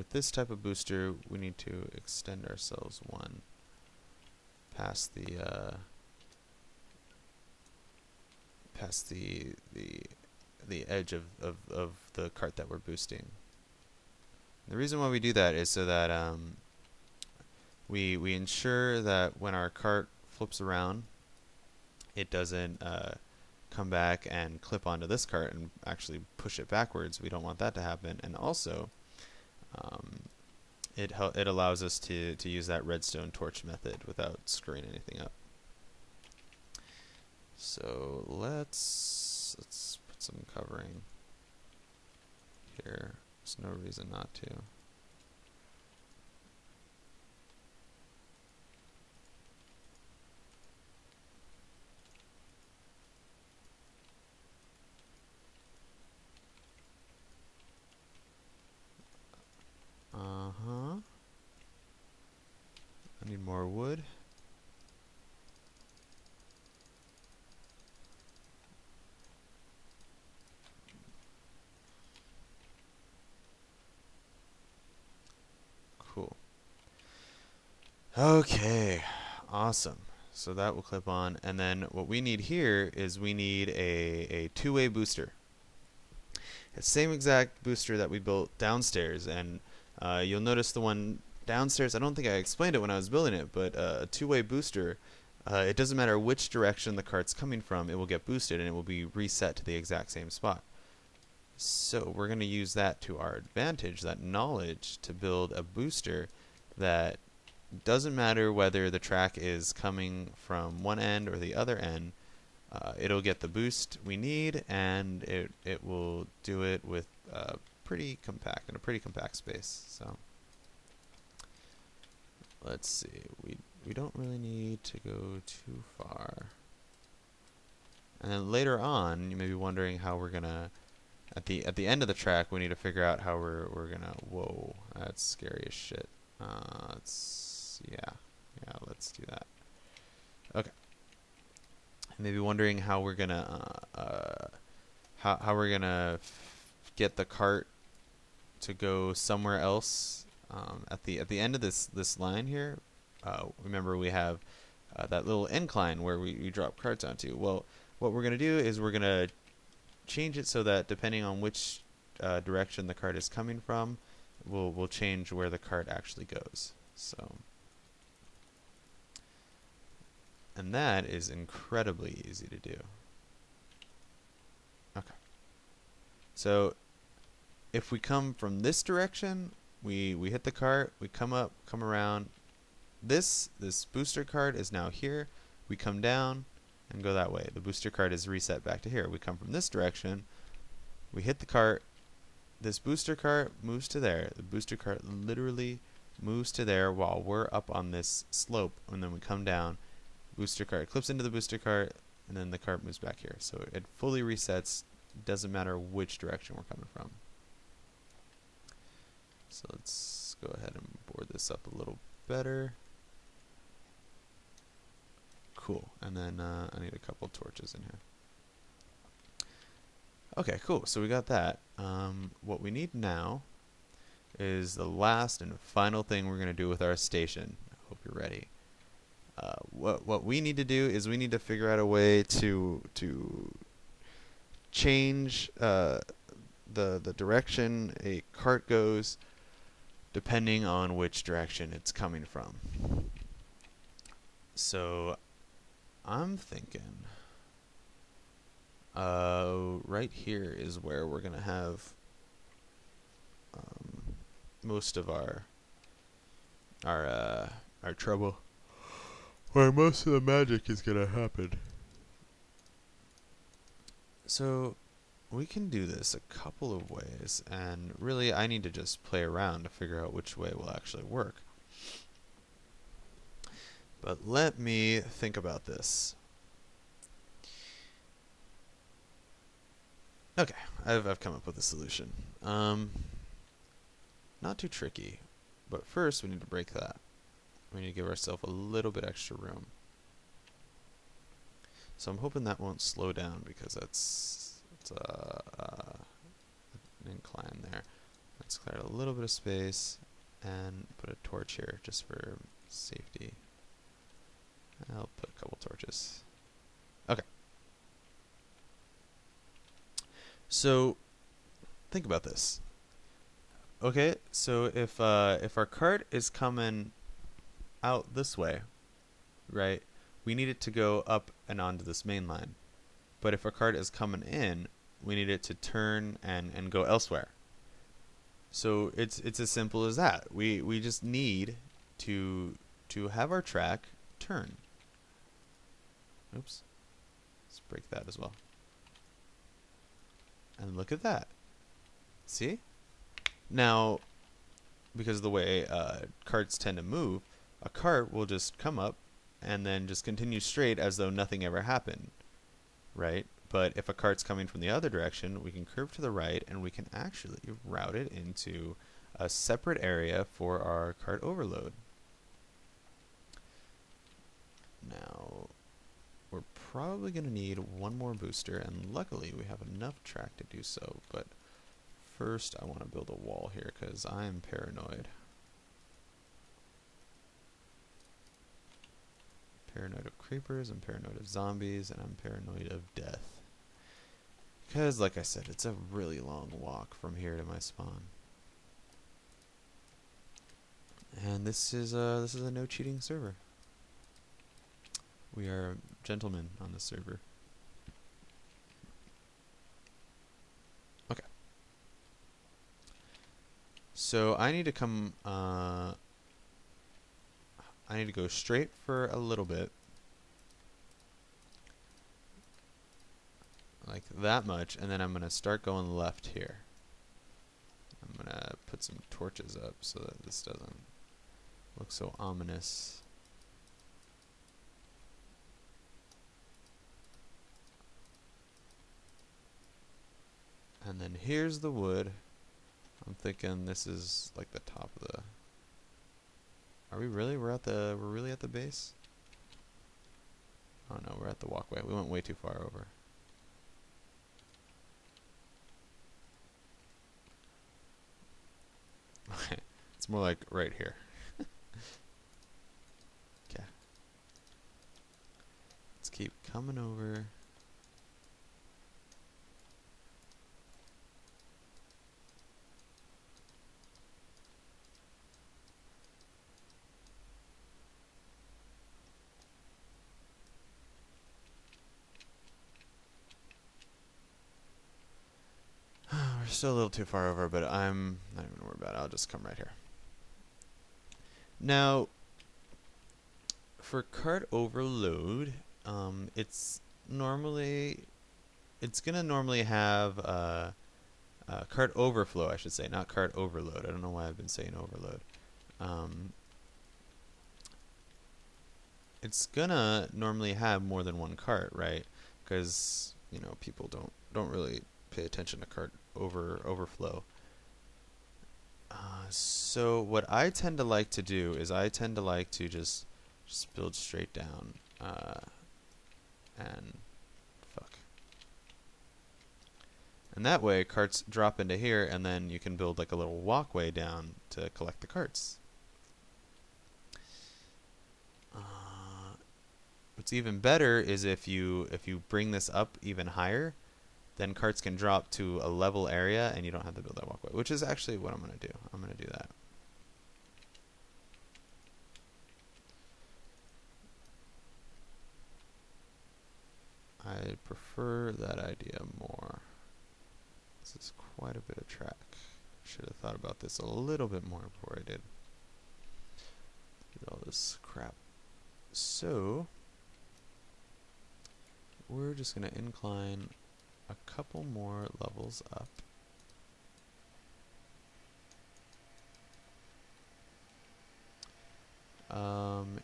with this type of booster, we need to extend ourselves one past the edge of the cart that we're boosting. The reason why we do that is so that we ensure that when our cart flips around, it doesn't come back and clip onto this cart and actually push it backwards. We don't want that to happen. And also, it allows us to use that redstone torch method without screwing anything up. So let's put some covering here. There's no reason not to. I need more wood. Cool. Okay, awesome. So that will clip on, and then what we need here is we need a two-way booster. It's the same exact booster that we built downstairs, and you'll notice the one downstairs, I don't think I explained it when I was building it, but a two-way booster, it doesn't matter which direction the cart's coming from, it will get boosted and it will be reset to the exact same spot. So we're going to use that to our advantage, that knowledge, to build a booster that doesn't matter whether the track is coming from one end or the other end, it'll get the boost we need, and it will do it with in a pretty compact space. So let's see, we don't really need to go too far. And then later on, you may be wondering how we're gonna at the end of the track, we need to figure out how we're gonna. Whoa, that's scary as shit. Let's do that. Okay. Maybe wondering how we're gonna get the cart to go somewhere else. At the end of this line here, remember we have that little incline where we drop carts onto. Well, what we're gonna do is we're gonna change it so that depending on which direction the cart is coming from, we'll change where the cart actually goes. So. And that is incredibly easy to do. Okay. So if we come from this direction, we hit the cart, we come up, come around. This booster cart is now here. We come down and go that way. The booster cart is reset back to here. We come from this direction, we hit the cart, this booster cart moves to there. The booster cart literally moves to there while we're up on this slope, and then we come down. Booster cart clips into the booster cart, and then the cart moves back here. So it fully resets, doesn't matter which direction we're coming from. So let's go ahead and board this up a little better. Cool. And then I need a couple torches in here. Okay, cool. So we got that. What we need now is the last and final thing we're going to do with our station. I hope you're ready. What we need to do is we need to figure out a way to change the direction a cart goes depending on which direction it's coming from. So I'm thinking right here is where we're gonna have most of our trouble, where most of the magic is gonna happen. So we can do this a couple of ways, and really I need to just play around to figure out which way will actually work. But let me think about this. Okay, I've come up with a solution. Not too tricky, but first we need to break that. We need to give ourselves a little bit extra room. So I'm hoping that won't slow down because it's an incline there. Let's clear out a little bit of space and put a torch here just for safety. I'll put a couple torches. Okay. So think about this. Okay, so if our cart is coming out this way, right, we need it to go up and onto this main line. But if our cart is coming in, we need it to turn and go elsewhere. So it's as simple as that. We just need to have our track turn. Oops. Let's break that as well. And look at that. See? Now, because of the way carts tend to move, a cart will just come up and then just continue straight as though nothing ever happened, right? But if a cart's coming from the other direction, we can curve to the right and we can actually route it into a separate area for our cart overload. Now, we're probably going to need one more booster, and luckily we have enough track to do so, but first I want to build a wall here because I am paranoid. Paranoid of creepers, I'm paranoid of zombies, and I'm paranoid of death. Because, like I said, it's a really long walk from here to my spawn. And this is a no cheating server. We are gentlemen on this server. Okay. So I need to come. I need to go straight for a little bit. Like that much, and then I'm going to start going left here. I'm going to put some torches up so that this doesn't look so ominous. And then here's the wood. I'm thinking this is like the top of the... Are we really? We're really at the base? Oh no, we're at the walkway. We went way too far over. It's more like right here. Okay. Let's keep coming over. We're still a little too far over, but I'm not even worried about it. I'll just come right here. Now, for cart overload, it's gonna normally have cart overflow, I should say, not cart overload. I don't know why I've been saying overload. It's gonna normally have more than one cart, right? Because people don't really pay attention to cart overflow. So what I tend to like to do is I tend to like to just build straight down and fuck. And that way carts drop into here, and then you can build like a little walkway down to collect the carts. What's even better is if you bring this up even higher, then carts can drop to a level area and you don't have to build that walkway, which is actually what I'm going to do. I'm going to do that. I prefer that idea more. This is quite a bit of track. Should have thought about this a little bit more before I did all this crap. So we're just going to incline a couple more levels up.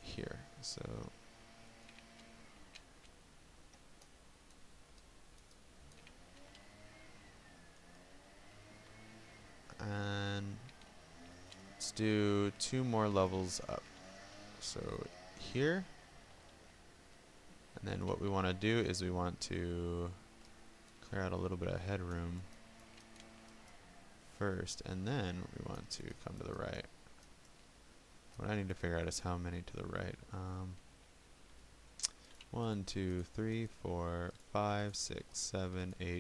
Here. So and let's do 2 more levels up. So here, and then what we want to do is we want to clear out a little bit of headroom first, and then we want to come to the right. What I need to figure out is how many to the right. 1, 2, 3, 4, 5, 6, 7, 8,